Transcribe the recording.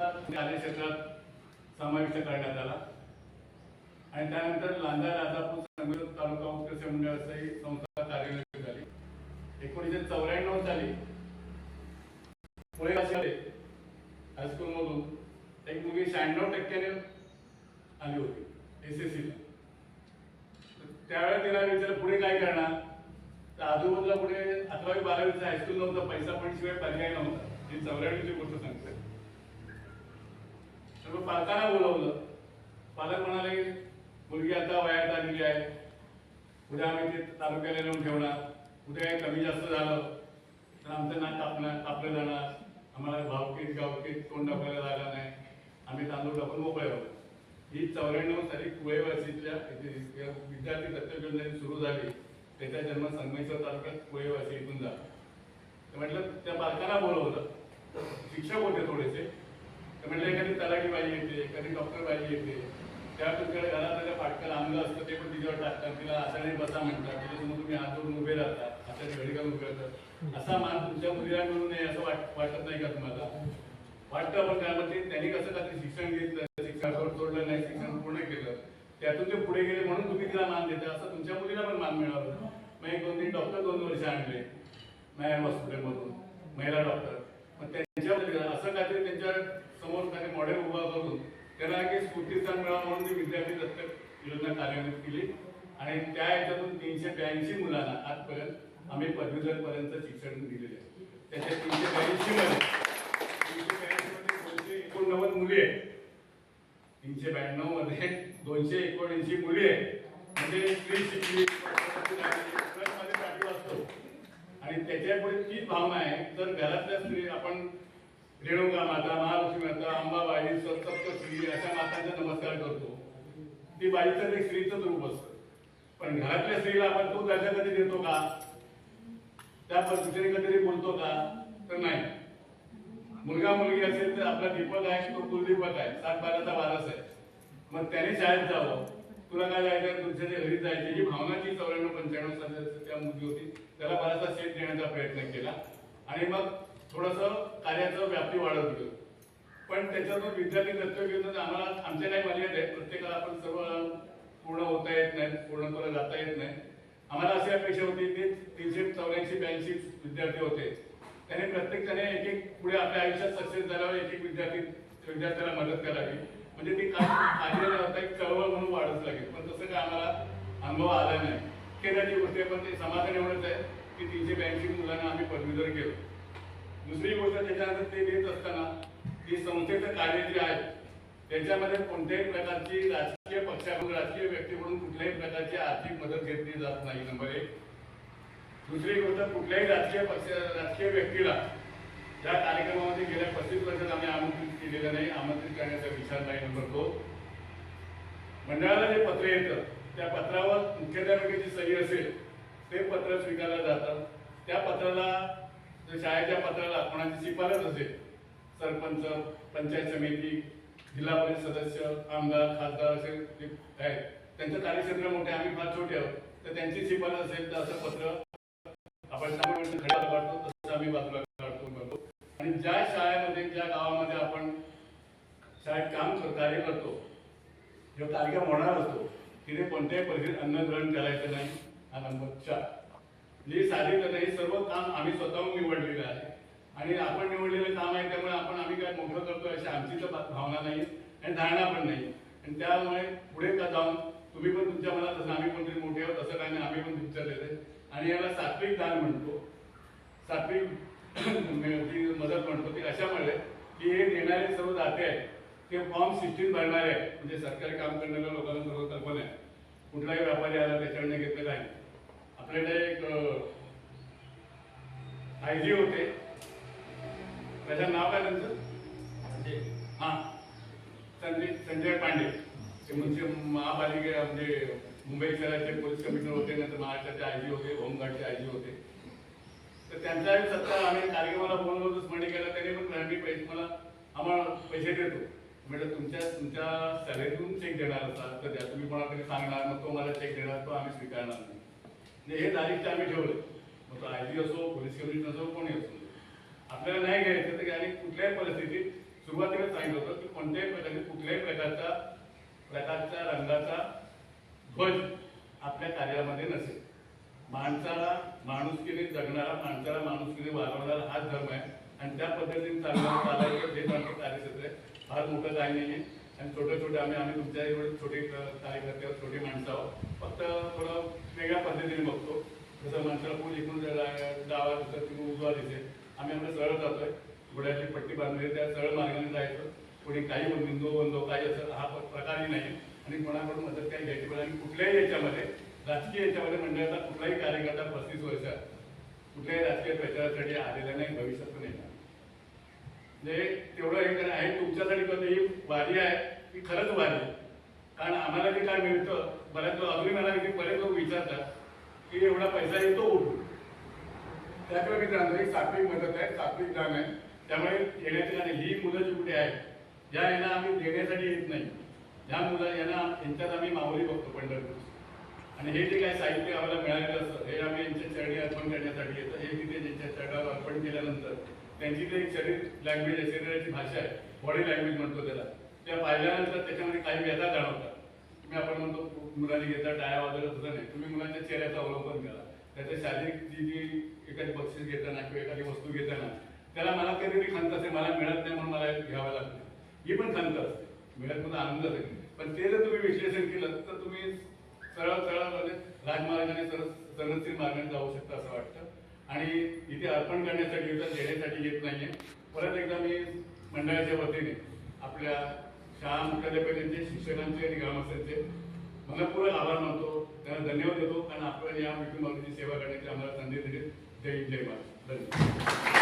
कार्यक्षेत्रात समाविष्ट करण्यात आला आणि त्यानंतर लांजा राजापूर संगमेश्वर तालुका उत्कर्ष मंडळ अशी संस्था कार्यरत झाली. 1994 साली पुणे हायस्कूल मधून एक मुलगी 96% आली होती SSCला. त्यावेळेला तिला विचारलं पुढे काय करणार, तर आजूबाजूला पुढे 11वी 12वीचं हायस्कूल नव्हतं, पैसा पण शिवाय पर्याय नव्हता. ही 94ची गोष्ट सांगते. तर पालकांना बोलवलं. पालक म्हणाले मुलगी आता वयात आलेली आहे, उद्या आम्ही ते तालुक्याला नेऊन ठेवणार, उद्या काही कमी जास्त झालं तर आमचं नाक कापलं जाणार, आम्हाला भावकीत गावकीत तोंड दाखवायला जागा नाही, आम्ही तांदूळ टाकून मोकळे आहोत. ही 94 साली कुळेवासीतल्या विद्यार्थी दत्तक योजना सुरू झाली. त्याचा जन्म संगमेश्वर तालुक्यात कुळेवासी इथून झाला. तर म्हटलं त्या पालकांना बोलवलं. शिक्षक होते थोडेसे. तर म्हटलं एखादी तलाठी बाई येते, एखादी डॉक्टर बाई येते, त्या तुमच्याकडे घरात पाटकर अंग असतं ते पण तिच्यावर टाकतात, तिला आसने बसा म्हणतात, त्याच्यासमोर तुम्ही हात जोडून उभे राहता, हाताने घडी घालून उभे राहतात. असा मान तुमच्या मुलीला मिळू नये असं वाटत नाही का तुम्हाला? वाटतं. पण त्यामध्ये त्यांनी कसं का ते शिक्षण घेतलं, शिक्षणावर सोडलं नाही, शिक्षण पूर्ण केलं, त्यातून ते पुढे गेले म्हणून तुम्ही तिला मान देता. असं तुमच्या मुलीला पण मान मिळालं. मग 1-2-3 डॉक्टर 2 वर्ष आणले नायर हॉस्पिटलमधून, महिला डॉक्टर. मग त्यांच्यामध्ये असं काहीतरी त्यांच्या समोर काही मॉडेल उभा करून त्यांना काही स्फूर्तीस्थान मिळावं म्हणून ती विद्यार्थी दत्तक योजना कार्यान्वित केली. आणि त्या याच्यातून 382 मुलांना आजपर्यंत आम्ही पदवीधरपर्यंत शिक्षण दिलेले आहे. त्याच्या 382 मध्ये 289 मुली आहेत. 392 मध्ये 279 मुली आहेत. म्हणजे स्त्री शिकली मध्ये पाठी वाचतो. आणि त्याच्यापुढे तीच भावना आहे. जर घरातल्या स्त्री आपण रेणुका माता, महालक्ष्मी माता, अंबाबाई, सप्तश्री अशा मातांचा नमस्कार करतो, ती बाईचं ते स्त्रीचंच रूप असतं. पण घरातल्या स्त्रीला आपण तो दर्जा कधी देतो का? त्या पद्धतीने कधी बोलतो का? तर नाही. मुलगा मुलगी असेल तर आपला दीपक आहे, तो कुलदीपक आहे, 7-12चा वारस आहे. मग त्याने शाळेत जावं, तुला काय जायचं, तुमच्या घरी जायची, ही भावनाची 94-95 साली त्या मुलगी होती. त्याला बराचसा शेत देण्याचा प्रयत्न केला आणि मग थोडंसं कार्याचं व्याप्ती वाढत गेलो. पण त्याच्यातून विद्यार्थी दत्तक घेऊन आम्हाला आमच्या काही मर्यादा आहेत. प्रत्येकाला आपण सर्व पूर्ण होता येत नाही, पूर्ण जाता येत नाही. आम्हाला अशी अपेक्षा होती की 384-82 विद्यार्थी होते. त्याने प्रत्येकाने एक पुढे आपल्या आयुष्यात सक्सेस झाल्यावर एक विद्यार्थ्याला मदत करावी. म्हणजे ती कार्य होता एक चळवळ म्हणून वाढत लागेल. पण तसं काय आम्हाला अनुभव आला नाही. खेळाची गोष्ट आहे. पण ते समाधान एवढंच आहे की 382 मुलांना आम्ही पदवीधर केलो. दुसरी गोष्ट त्याच्यानंतर ते देत असताना ती संस्थेचं कार्य जे आहे त्याच्यामध्ये कोणत्याही प्रकारची राजकीय पक्षाकडून, राजकीय व्यक्तीकडून कुठल्याही प्रकारची आर्थिक मदत घेतली जात नाही. नंबर 1. दुसरी गोष्ट, कुठल्याही राजकीय व्यक्तीला या कार्यक्रमामध्ये गेल्या 35 वर्षात आम्ही आमंत्रित केलेलं नाही, आमंत्रित करण्याचा विचार नाही. नंबर 2, मंडळाला जे पत्र येतं त्या पत्रावर मुख्याध्यापकाची सही असेल ते पत्र स्वीकारलं जातं. त्या पत्राला, शाळेच्या पत्राला कोणाची शिफारस असेल, सरपंच, पंचायत समिती, जिल्हा परिषद सदस्य, आमदार, खासदार असे आहेत, त्यांचं कार्यक्षेत्र मोठे, आम्ही फार छोटे आहोत, तर त्यांची शिफारस असेल तर असं पत्र आपण खड्याला काढतो, तसं आम्ही बाजूला काढतो. आणि ज्या शाळेमध्ये, ज्या गावामध्ये आपण शाळेत कार्य करतो, जो कार्यक्रम होणार असतो, तिथे कोणत्याही परिस्थितीत अन्न ग्रहण करायचं नाही. हा नंबर 4. म्हणजे साधी नाही, सर्व काम आम्ही स्वतःहून निवडलेलं आहे आणि आपण निवडलेलं काम आहे. त्यामुळे आम्ही काय मोठं करतो अशी आमची तर भावना नाही आणि धारणा पण नाही. आणि त्यामुळे पुढे का जाऊन तुम्ही पण तुमच्या मनात असं आम्ही कोणतरी मोठे आहोत असं काय नाही, आम्ही पण विचारलेलं. आणि याला सात्विक दान म्हणतो, सात्विक मदत म्हणतो. ती अशामुळे की हे देणारे सर्व दाते आहेत ते फॉर्म 16 भरणारे आहेत. म्हणजे सरकारी काम करणाऱ्या लोकांना सर्व कल्पना आहे. कुठलाही व्यापारी आला त्याच्याकडनं घेतलं काय. आपल्याकडे एक IG होते, त्याचं नाव काय त्यांचं, संजय पांडे. ते म्हणजे महापालिके म्हणजे मुंबई शहराचे पोलीस कमिशनर होते, नंतर महाराष्ट्राचे IG होते, होमगार्डचे IG होते. तर त्यांचा सत्ता आम्ही कार्यक्रमाला बोलवलं, स्मरण केलं. त्याने पण आम्हाला पैसे देतो. म्हणजे तुमच्या सॅलरीतून चेक देणार असाल तर द्या, तुम्ही कोणाकडे सांगणार, मग तो मला चेक देणार, तो आम्ही स्वीकारणार नाही. हे तारीख आम्ही ठेवलं. मग तो IG असो, पोलीस कमिशनर असो, कोणी असो, आपल्याला नाही घ्यायचं तर आणि कुठल्याही परिस्थितीत सुरुवातीला सांगितलं होतं की कोणत्याही प्रकारचे कुठल्याही प्रकारचा रंगाचा ध्वज आपल्या कार्यामध्ये नसेल. माणसाला माणुसकीने जगणारा, माणसाला माणुसकीने वागवणारा हाच धर्म आहे आणि त्या पद्धतीने चालायचं हेच आमचं कार्यक्षेत्र आहे. फार मोठं काही नाही आहे आणि छोटे आम्ही तुमच्या एवढे छोटे कार्यकर्ते आहोत, छोटे माणसं आहोत. फक्त थोडं वेगळ्या पद्धतीने बघतो. जसं माणसाला पूल इकडून डावा दिसत किंवा उजवा दिसेल, आम्ही आम्हाला सरळ जातोय. घोड्याची पट्टी बांधली त्या सरळ मार्गाने जायचं. कोणी काही बंदो काही असं हा प्रकारही नाही आणि कोणाकडून मदत काही घ्यायची पण. आणि कुठल्याही याच्यामध्ये राजकीय याच्यामध्ये मंडळाचा कुठलाही कार्यकर्ता 35 वर्षात कुठल्याही राजकीय प्रचारासाठी आलेला नाही, भविष्यात पण येणार म्हणजे तेवढं हे करणं आहे तुमच्यासाठी. कधी ही वारी आहे ती खरंच वारी आहे. कारण आम्हाला जे काय मिळतं, बऱ्याच लोक अजूनही मला बरेच लोक विचारतात की एवढा पैसा येतो कुठून. त्याकडे मी जाणतो एक सात्विक मदत आहे, सात्विक दान आहे. त्यामुळे येण्याची आणि ही मुलं जी कुठे आहेत या यांना आम्ही देण्यासाठी येत नाही. ज्या मुलं यांच्यात आम्ही माऊली बघतो पंढरपूर. आणि हे जे काही साहित्य आम्हाला मिळालेलं असतं हे आम्ही यांच्या चरणी अर्पण करण्यासाठी येतं. हे तिथे ज्यांच्या चरणावर अर्पण केल्यानंतर त्यांची जे शरीर लँग्वेज आहे, शरीराची भाषा आहे, बॉडी लँग्वेज म्हणतो त्याला, त्या पाहिल्यानंतर त्याच्यामध्ये काही व्यथा जाणवतात. तुम्ही आपण म्हणतो मुलांनी घेता टाळ्या वाजवत तसं नाही. तुम्ही मुलांच्या चेहऱ्याचं अवलोकन करा. त्याच्या शारीरिक जी एखादी बक्षीस घेताना किंवा एखादी वस्तू घेताना त्याला मला कधीतरी खंत असते, मला मिळत नाही म्हणून मला घ्यावं लागते. ही पण खंत असते, मिळत म्हणून आनंद असते. पण ते जर तुम्ही विश्लेषण केलं तर तुम्ही सरळ म्हणजे राजमार्गाने सरस्थिर मार्गाने जाऊ शकता असं वाटतं. आणि इथे अर्पण करण्यासाठी येतात, देण्यासाठी येत नाहीये. परत एकदा मी मंडळाच्या वतीने आपल्या शाळा मुख्याध्यापकांचे, शिक्षकांचे आणि ग्रामस्थांचे मनपूर्वक आभार मानतो, त्यांना धन्यवाद देतो. कारण आपण या विठू माऊलीची सेवा करण्याची आम्हाला संधी दिली. जय हिंद, जय महाराष्ट्र. धन्यवाद.